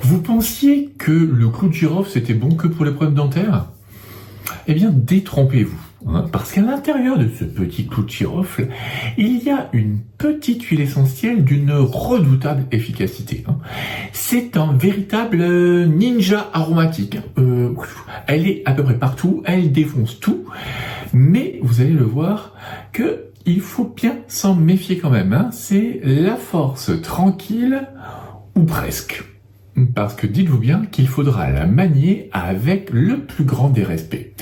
Vous pensiez que le clou de girofle c'était bon que pour les problèmes dentaires? Eh bien, détrompez-vous, parce qu'à l'intérieur de ce petit clou de girofle, il y a une petite huile essentielle d'une redoutable efficacité. C'est un véritable ninja aromatique. Elle est à peu près partout, elle défonce tout, mais vous allez le voir que il faut bien s'en méfier quand même. C'est la force tranquille, ou presque. Parce que dites-vous bien qu'il faudra la manier avec le plus grand des respects.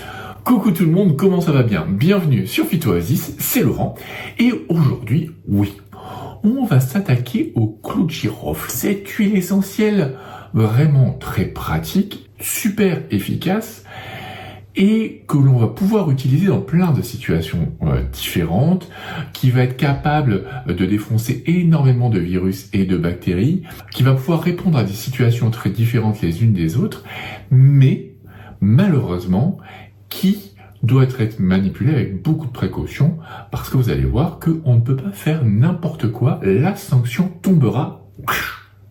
Coucou tout le monde, comment ça va bien? Bienvenue sur Phyto-Oasis, c'est Laurent. Et aujourd'hui, oui, on va s'attaquer au clou de girofle. Cette huile essentielle vraiment très pratique, super efficace, et que l'on va pouvoir utiliser dans plein de situations différentes, qui va être capable de défoncer énormément de virus et de bactéries, qui va pouvoir répondre à des situations très différentes les unes des autres, mais malheureusement, qui doit être manipulé avec beaucoup de précaution, parce que vous allez voir qu'on ne peut pas faire n'importe quoi, la sanction tombera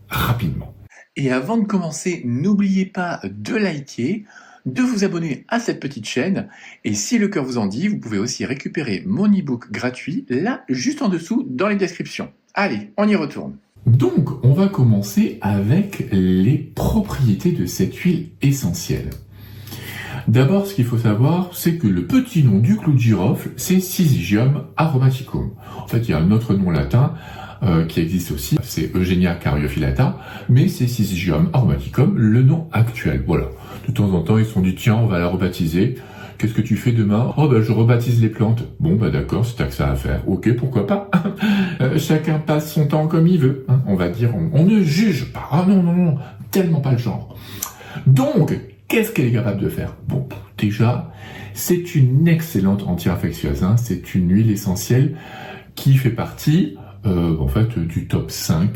rapidement. Et avant de commencer, n'oubliez pas de liker, de vous abonner à cette petite chaîne, et si le cœur vous en dit, vous pouvez aussi récupérer mon e-book gratuit, là, juste en dessous, dans les descriptions. Allez, on y retourne. Donc, on va commencer avec les propriétés de cette huile essentielle. D'abord, ce qu'il faut savoir, c'est que le petit nom du clou de girofle, c'est Syzygium aromaticum. En fait, il y a un autre nom latin qui existe aussi, c'est Eugenia caryophyllata, mais c'est Syzygium aromaticum, le nom actuel. Voilà. De temps en temps, ils se sont dit, tiens, on va la rebaptiser. Qu'est-ce que tu fais demain? Oh, je rebaptise les plantes. Bon, d'accord, c'est que ça à faire. Ok, pourquoi pas. Chacun passe son temps comme il veut. On va dire, on ne juge pas. Ah non, tellement pas le genre. Donc, qu'est-ce qu'elle est capable de faire? Bon, déjà, c'est une excellente anti-infectieuse. C'est une huile essentielle qui fait partie, du top 5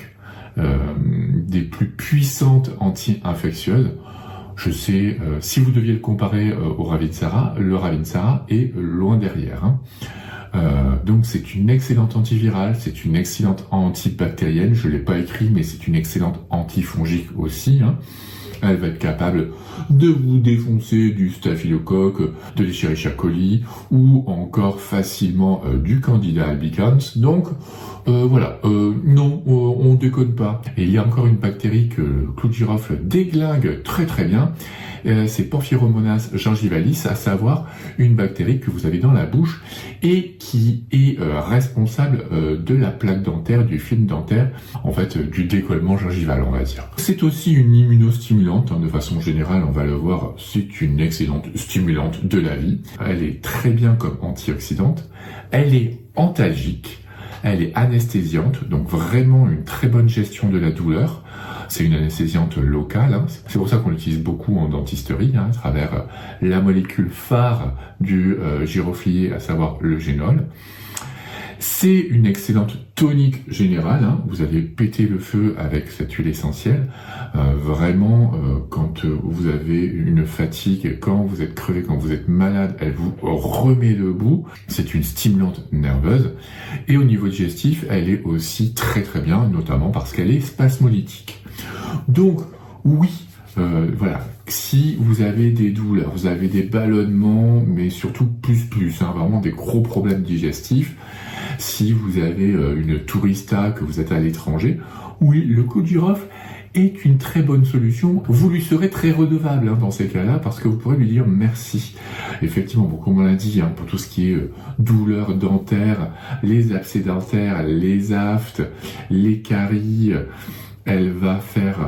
des plus puissantes anti-infectieuses. Je sais, si vous deviez le comparer au Ravinsara, le Ravinsara est loin derrière. Donc c'est une excellente antivirale, c'est une excellente antibactérienne, je l'ai pas écrit, mais c'est une excellente antifongique aussi. Elle va être capable de vous défoncer du staphylocoque, de l'Escherichia coli ou encore facilement du Candida albicans. Donc non, on déconne pas. Et il y a encore une bactérie que le clou de girofle déglingue très très bien. C'est Porphyromonas gingivalis, à savoir une bactérie que vous avez dans la bouche et qui est responsable de la plaque dentaire, du film dentaire, en fait du décollement gingival, on va dire. C'est aussi une immunostimulante, de façon générale, on va le voir, c'est une excellente stimulante de la vie. Elle est très bien comme antioxydante, elle est antalgique, elle est anesthésiante, donc vraiment une très bonne gestion de la douleur. C'est une anesthésiante locale, c'est pour ça qu'on l'utilise beaucoup en dentisterie, à travers la molécule phare du giroflier, à savoir le génol. C'est une excellente tonique générale, vous allez péter le feu avec cette huile essentielle. Vraiment, quand vous avez une fatigue, quand vous êtes crevé, quand vous êtes malade, elle vous remet debout. C'est une stimulante nerveuse. Et au niveau digestif, elle est aussi très très bien, notamment parce qu'elle est spasmolytique. Donc, oui, si vous avez des douleurs, vous avez des ballonnements, mais surtout plus, vraiment des gros problèmes digestifs, si vous avez une tourista, que vous êtes à l'étranger, oui, le clou de girofle est une très bonne solution. Vous lui serez très redevable dans ces cas-là, parce que vous pourrez lui dire merci. Effectivement, comme on l'a dit, pour tout ce qui est douleur dentaire, les abcès dentaires, les aftes, les caries, elle va faire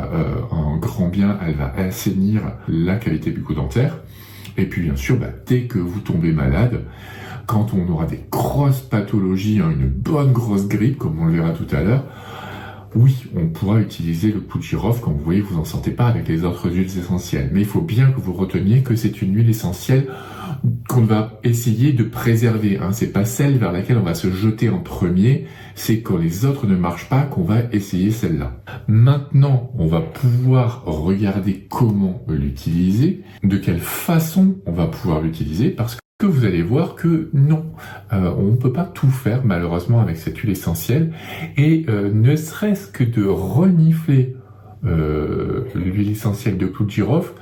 un grand bien, elle va assainir la cavité bucco-dentaire. Et puis bien sûr, dès que vous tombez malade, quand on aura des grosses pathologies, une bonne grosse grippe, comme on le verra tout à l'heure, oui, on pourra utiliser le clou de girofle. Comme vous voyez, vous en sentez pas avec les autres huiles essentielles. Mais il faut bien que vous reteniez que c'est une huile essentielle qu'on va essayer de préserver. C'est pas celle vers laquelle on va se jeter en premier. C'est quand les autres ne marchent pas qu'on va essayer celle-là. Maintenant, on va pouvoir regarder comment l'utiliser, de quelle façon on va pouvoir l'utiliser, parce que vous allez voir que non, on ne peut pas tout faire malheureusement avec cette huile essentielle, et ne serait-ce que de renifler l'huile essentielle de clou de girofle,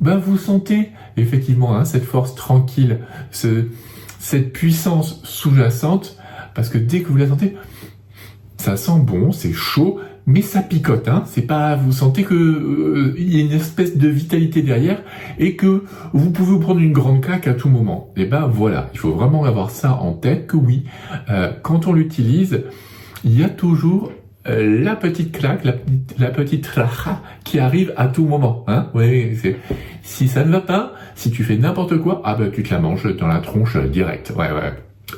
ben vous sentez effectivement cette force tranquille, cette puissance sous-jacente, parce que dès que vous la sentez, ça sent bon, c'est chaud, mais ça picote, c'est pas, vous sentez que il y a une espèce de vitalité derrière et que vous pouvez vous prendre une grande claque à tout moment. Et ben voilà, il faut vraiment avoir ça en tête que oui, quand on l'utilise, il y a toujours la petite claque, la petite raha qui arrive à tout moment. Oui, si ça ne va pas, si tu fais n'importe quoi, tu te la manges dans la tronche direct. Ouais.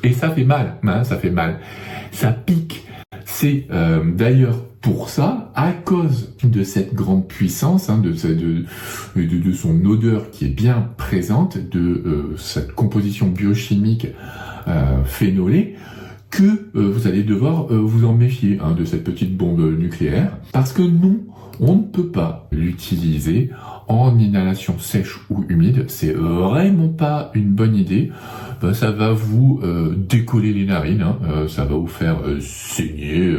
Et ça fait mal, ça fait mal. Ça pique. C'est d'ailleurs pour ça, à cause de cette grande puissance, de son odeur qui est bien présente, de cette composition biochimique phénolée, que vous allez devoir vous en méfier de cette petite bombe nucléaire, parce que non, on ne peut pas l'utiliser en inhalation sèche ou humide. C'est vraiment pas une bonne idée. Ça va vous décoller les narines, ça va vous faire saigner.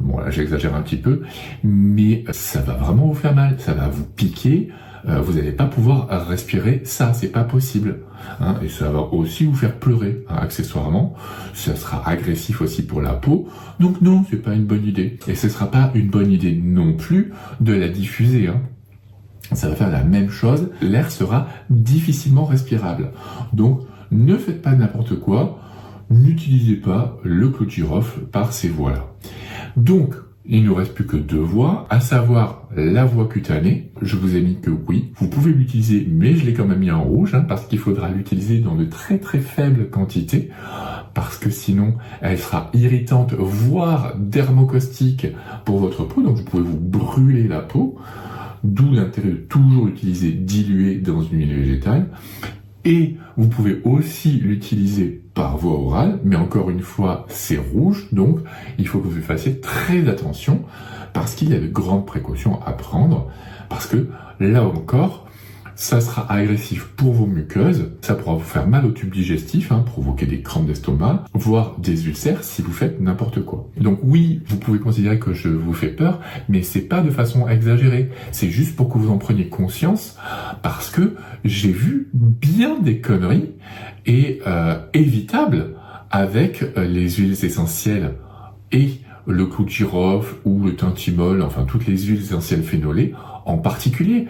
Bon là j'exagère un petit peu, mais ça va vraiment vous faire mal, ça va vous piquer. Vous n'allez pas pouvoir respirer, ça c'est pas possible. Et ça va aussi vous faire pleurer, accessoirement. Ça sera agressif aussi pour la peau. Donc non, c'est pas une bonne idée. Et ce sera pas une bonne idée non plus de la diffuser. Ça va faire la même chose. L'air sera difficilement respirable. Donc ne faites pas n'importe quoi. N'utilisez pas le clou de girofle par ces voies-là. Donc, il ne nous reste plus que 2 voies, à savoir la voie cutanée. Je vous ai mis que oui, vous pouvez l'utiliser, mais je l'ai quand même mis en rouge, parce qu'il faudra l'utiliser dans de très très faibles quantités, parce que sinon elle sera irritante, voire dermocaustique pour votre peau, donc vous pouvez vous brûler la peau, d'où l'intérêt de toujours utiliser dilué dans une huile végétale. Et vous pouvez aussi l'utiliser par voie orale, mais encore une fois, c'est rouge, donc il faut que vous fassiez très attention, parce qu'il y a de grandes précautions à prendre, parce que là encore, ça sera agressif pour vos muqueuses, ça pourra vous faire mal au tube digestif, provoquer des crampes d'estomac, voire des ulcères si vous faites n'importe quoi. Donc oui, vous pouvez considérer que je vous fais peur, mais c'est pas de façon exagérée, c'est juste pour que vous en preniez conscience, parce que j'ai vu bien des conneries et évitables avec les huiles essentielles et le clou de girofle ou le thymol, enfin toutes les huiles essentielles phénolées en particulier.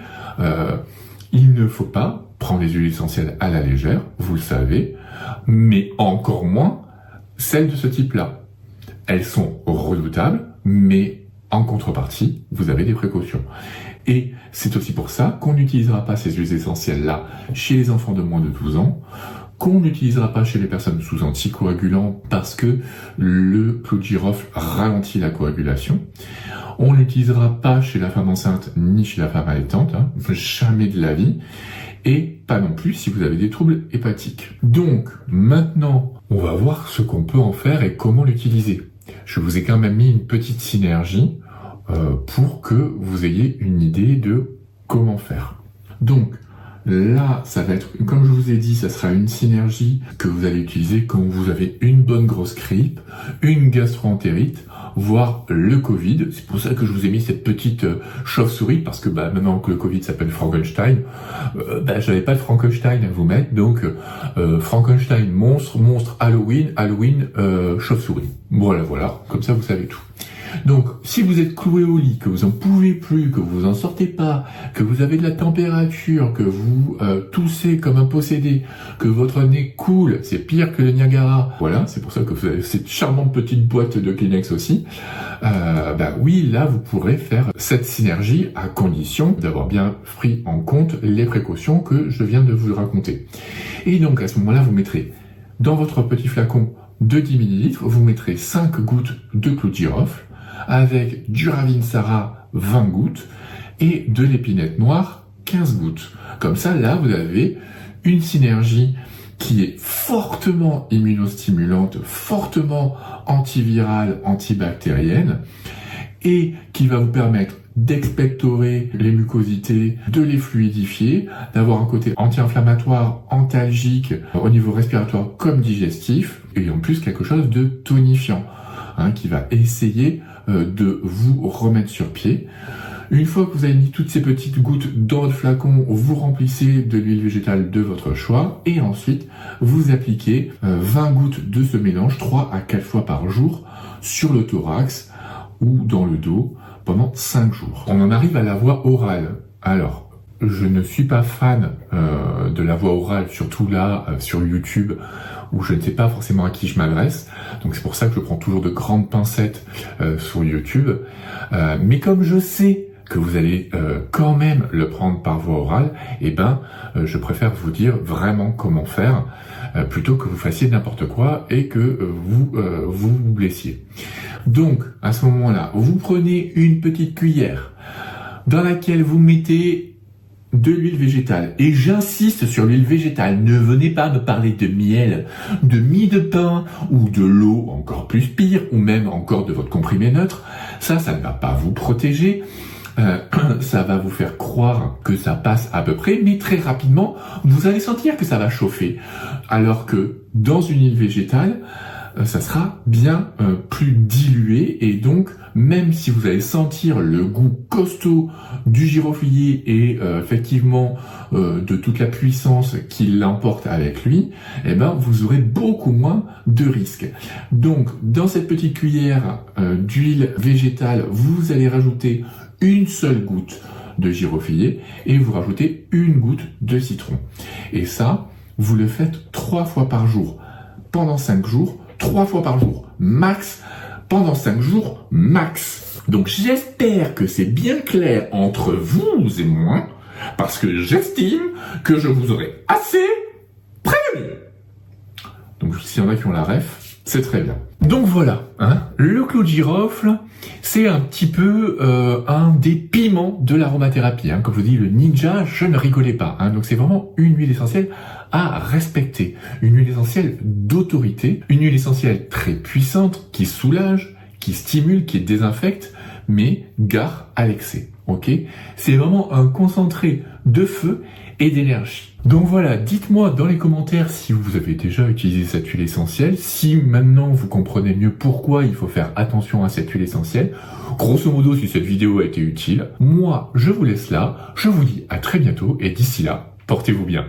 Il ne faut pas prendre les huiles essentielles à la légère, vous le savez, mais encore moins celles de ce type-là. Elles sont redoutables, mais en contrepartie, vous avez des précautions. Et c'est aussi pour ça qu'on n'utilisera pas ces huiles essentielles-là chez les enfants de moins de 12 ans, qu'on n'utilisera pas chez les personnes sous anticoagulants parce que le clou de girofle ralentit la coagulation. On ne l'utilisera pas chez la femme enceinte ni chez la femme allaitante, jamais de la vie, et pas non plus si vous avez des troubles hépatiques. Donc maintenant, on va voir ce qu'on peut en faire et comment l'utiliser. Je vous ai quand même mis une petite synergie pour que vous ayez une idée de comment faire. Donc là, ça va être, comme je vous ai dit, ça sera une synergie que vous allez utiliser quand vous avez une bonne grosse grippe, une gastro-entérite, voire le Covid. C'est pour ça que je vous ai mis cette petite chauve-souris, parce que maintenant que le Covid s'appelle Frankenstein, j'avais pas de Frankenstein à vous mettre, donc Frankenstein monstre, Halloween, chauve-souris. Voilà, comme ça vous savez tout. Donc, si vous êtes cloué au lit, que vous en pouvez plus, que vous en sortez pas, que vous avez de la température, que vous toussez comme un possédé, que votre nez coule, c'est pire que le Niagara. Voilà, c'est pour ça que vous avez cette charmante petite boîte de Kleenex aussi. Oui, là, vous pourrez faire cette synergie à condition d'avoir bien pris en compte les précautions que je viens de vous raconter. Et donc, à ce moment-là, vous mettrez dans votre petit flacon de 10 ml, vous mettrez 5 gouttes de clou de girofle, avec du Ravinsara 20 gouttes et de l'épinette noire 15 gouttes. Comme ça, là, vous avez une synergie qui est fortement immunostimulante, fortement antivirale, antibactérienne, et qui va vous permettre d'expectorer les mucosités, de les fluidifier, d'avoir un côté anti-inflammatoire, antalgique au niveau respiratoire comme digestif, et en plus quelque chose de tonifiant, qui va essayer de vous remettre sur pied. Une fois que vous avez mis toutes ces petites gouttes dans votre flacon, vous remplissez de l'huile végétale de votre choix et ensuite vous appliquez 20 gouttes de ce mélange 3 à 4 fois par jour sur le thorax ou dans le dos pendant 5 jours. On en arrive à la voie orale. Alors, je ne suis pas fan de la voie orale, surtout là sur YouTube, où je ne sais pas forcément à qui je m'adresse. Donc c'est pour ça que je prends toujours de grandes pincettes sur YouTube. Mais comme je sais que vous allez quand même le prendre par voie orale, eh ben, je préfère vous dire vraiment comment faire, plutôt que vous fassiez n'importe quoi et que vous blessiez. Donc, à ce moment-là, vous prenez une petite cuillère dans laquelle vous mettez de l'huile végétale. Et j'insiste sur l'huile végétale. Ne venez pas me parler de miel, de mie de pain ou de l'eau, encore plus pire, ou même encore de votre comprimé neutre. Ça ne va pas vous protéger. Ça va vous faire croire que ça passe à peu près, mais très rapidement, vous allez sentir que ça va chauffer. Alors que dans une huile végétale, ça sera bien plus dilué et donc même si vous allez sentir le goût costaud du giroflier et effectivement de toute la puissance qu'il emporte avec lui, eh ben vous aurez beaucoup moins de risques. Donc dans cette petite cuillère d'huile végétale, vous allez rajouter une seule goutte de giroflier et vous rajoutez une goutte de citron. Et ça, vous le faites 3 fois par jour pendant 5 jours. 3 fois par jour, max, pendant 5 jours, max. Donc j'espère que c'est bien clair entre vous et moi, parce que j'estime que je vous aurai assez prévenu. Donc s'il y en a qui ont la ref, c'est très bien. Donc voilà, le clou de girofle, c'est un petit peu un des piments de l'aromathérapie. Comme je vous dis, le ninja, je ne rigolais pas. Donc c'est vraiment une huile essentielle à respecter. Une huile essentielle d'autorité, une huile essentielle très puissante qui soulage, qui stimule, qui désinfecte, mais gare à l'excès. Ok ? C'est vraiment un concentré de feu et d'énergie. Donc voilà, dites-moi dans les commentaires si vous avez déjà utilisé cette huile essentielle, si maintenant vous comprenez mieux pourquoi il faut faire attention à cette huile essentielle. Grosso modo, si cette vidéo a été utile, moi je vous laisse là, je vous dis à très bientôt et d'ici là, portez-vous bien.